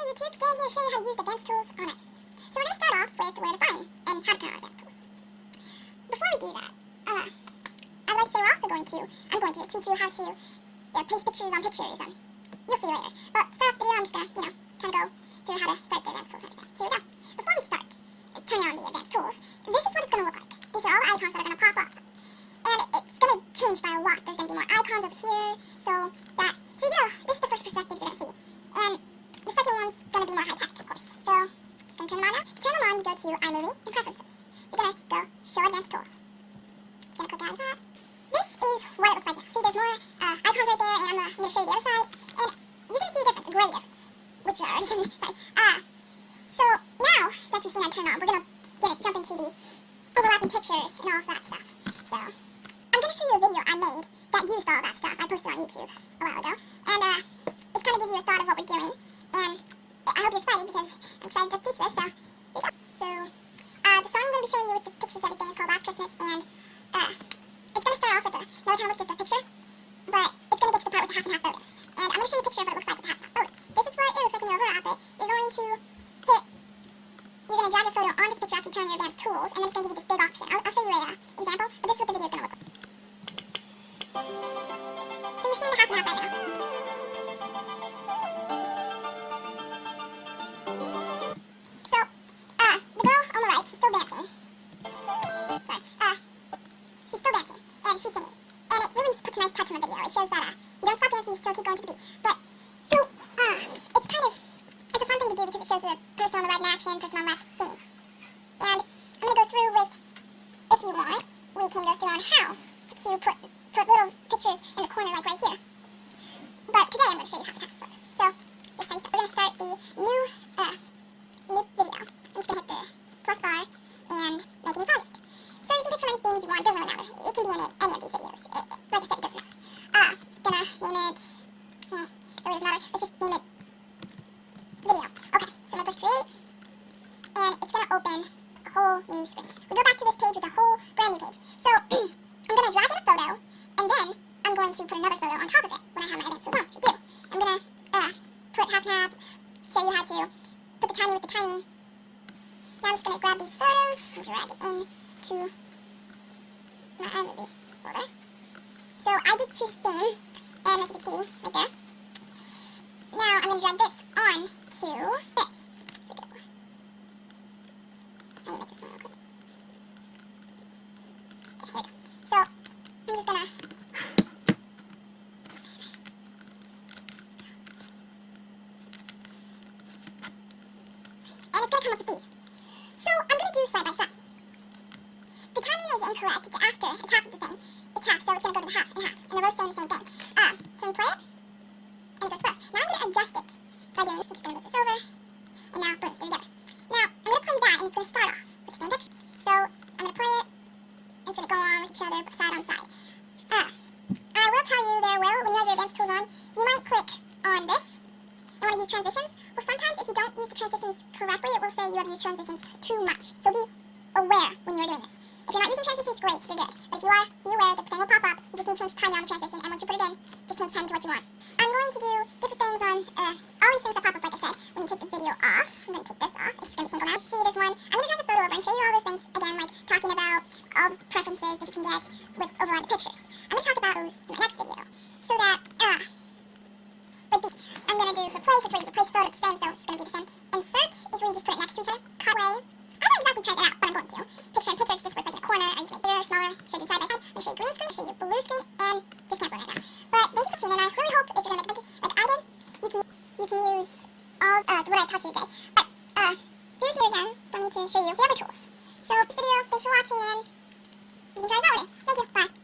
Hey YouTube, today I'm going to show you how to use advanced tools on iMovie. So we're going to start off with where to find and how to turn on advanced tools. Before we do that, I'd like to say I'm going to teach you how to paste pictures on pictures. You'll see later. But to start off the video, I'm just going to, kind of go through how to start the advanced tools and everything. So here we go. Before we start turning on the advanced tools, this is what it's going to look like. These are all the icons that are going to pop up. And it's going to change by a lot. There's going to be more icons over here, so this is the first perspective you're going to see. And the second one's going to be more high-tech, of course. So, I'm just going to turn them on now. To turn them on, you go to iMovie and Preferences. You're going to go Show Advanced Tools. Just going to click out of that. This is what it looks like now. See, there's more icons right there, and I'm going to show you the other side. And you're going to see a difference, a great difference. Which you are already seeing. Sorry. So, now that you've seen it turn on, we're going to jump into the overlapping pictures and all of that stuff. So, I'm going to show you a video I made that used all that stuff. I posted on YouTube a while ago. And it's going to give you a thought of what we're doing. And I hope you're excited because I'm excited to teach this. So, here we go. So, the song I'm going to be showing you with the pictures and everything is called Last Christmas. And it's going to start off with another kind of just a picture. But it's going to get to the part with the half and half photos. And I'm going to show you a picture of what it looks like with the half and half photo. This is what it looks like when you overlap it. You're going to drag the photo onto the picture after you turn on your advanced tools. And then it's going to give you this big option. I'll show you an example, but this is what the video is going to look like. So you're seeing the half and half right now. So, the girl on the right, she's still dancing. Sorry. She's still dancing, and she's singing. And it really puts a nice touch on the video. It shows that, you don't stop dancing, you still keep going to the beat. But, so, it's a fun thing to do because it shows the person on the right in action, person on the left singing. And I'm going to go through with, if you want, we can go through on how to put little pictures in the corner like right here. But today I'm going to show you how to half photos. So, this is how you start. We're going to start the new video. I'm just going to hit the plus bar and make a new project. So you can pick from any themes you want. It doesn't really matter. It can be in any of these videos. Like I said, it doesn't matter. Gonna name it, it really doesn't matter. Let's just name it video. Okay, so I'm going to push create. And it's going to open a whole new screen. We go back to this page with a whole brand new page. So, I'm going to drag in a photo, and then I'm going to put another photo on top of it when I have my advanced tools on, which I do. I'm going to put half and half, show you how to put the timing with the timing. Now I'm just going to grab these photos and drag it into my iMovie folder. So I did choose theme, and as you can see right there, now I'm going to drag this on to this. Here we go. I need to make this one real quick. Okay, here we go. So, I'm just gonna and it's gonna come up with these. So, I'm gonna do side by side. The timing is incorrect. It's after. It's half of the thing. It's half, so it's gonna go to the half and half. And they're both saying the same thing. So I'm gonna play it, and it goes both. Now I'm gonna adjust it by doing, I'm just gonna move this over, and now, boom, there we go. Now, I'm gonna play that, and it's gonna start off with the same picture. So, I'm gonna play it. It's going to go on with each other, side on side. I will tell you when you have your advanced tools on, you might click on this and want to use transitions. Well, sometimes if you don't use the transitions correctly, it will say you have used transitions too much. So be aware when you're doing this. If you're not using transitions, great, you're good. But if you are, be aware that the thing will pop up. You just need to change the timing on the transition, and once you put it in, just change time to what you want. I'm going to do different things on all these things that pop up, like I said. When you take the video off, I'm going to take this off. It's just going to be single now. See, there's one. I'm going to drag the photo over and show you all those things again, like talking about all the preferences that you can get with overall pictures. I'm going to talk about those in my next video. So that, like these, I'm going to do replace, it's where you replace photo, it's the same, so it's just going to be the same. Insert is where you just put it next to each other. Cut away. I haven't exactly tried that out, but I'm going to. Picture in picture, it's just where it's like in a corner, or you can make bigger, smaller, show you side by side. I'm going to show you green screen, show you blue screen, and just cancel right now. But thank you for tuning in. I really hope if you're going to make a like I did, you can use all what I've taught you today. But here's me again for me to show you the other tools. So this video, thanks for watching, and you can try this out with me. Thank you, bye.